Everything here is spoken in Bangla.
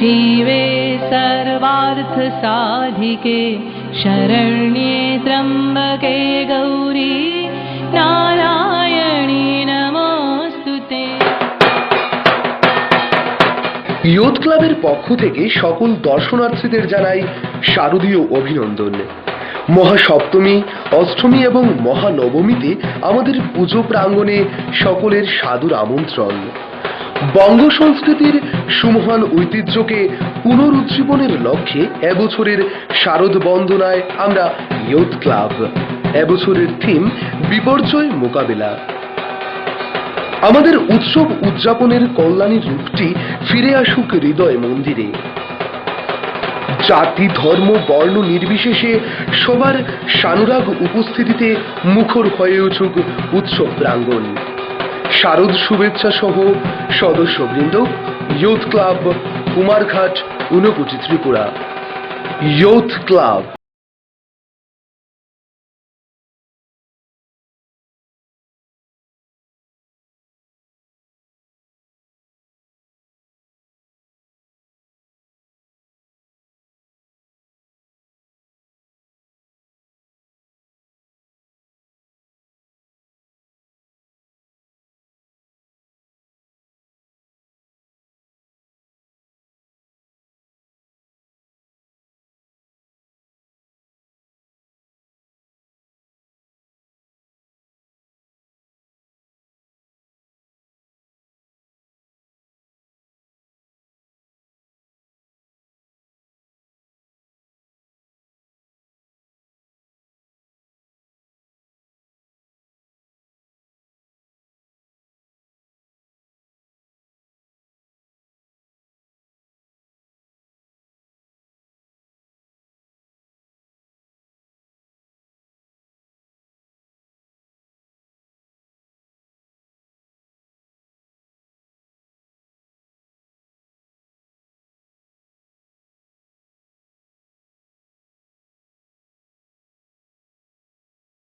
शिवे सर्वार्थसाधिके शरण्ये त्र्यम्बके गौरी नारायणी नमोस्तुते। ইয়ুথ ক্লাবের পক্ষ থেকে সকল দর্শনার্থীদের জানাই শারদীয় অভিনন্দন। মহাসপ্তমী, অষ্টমী এবং মহানবমীতে আমাদের পুজো প্রাঙ্গণে সকলের সাদর আমন্ত্রণ। বঙ্গ সংস্কৃতির সুমহান ঐতিহ্যকে পুনরুজ্জীবনের লক্ষ্যে এবছরের শারদ বন্দনায় আমরা ইয়ুথ ক্লাব। এবছরের থিম বিপর্যয় মোকাবেলা। আমাদের উৎসব উদযাপনের কল্যাণী রূপটি ফিরে আসুক হৃদয় মন্দিরে। জাতি, ধর্ম, বর্ণ নির্বিশেষে সবার সানুরাগ উপস্থিতিতে মুখর হয়ে উঠুক উৎসব প্রাঙ্গণ। শারদ শুভেচ্ছা সহ সদস্যবৃন্দ, youth club, Kumarghat, Unakoti, Tripura. Youth club.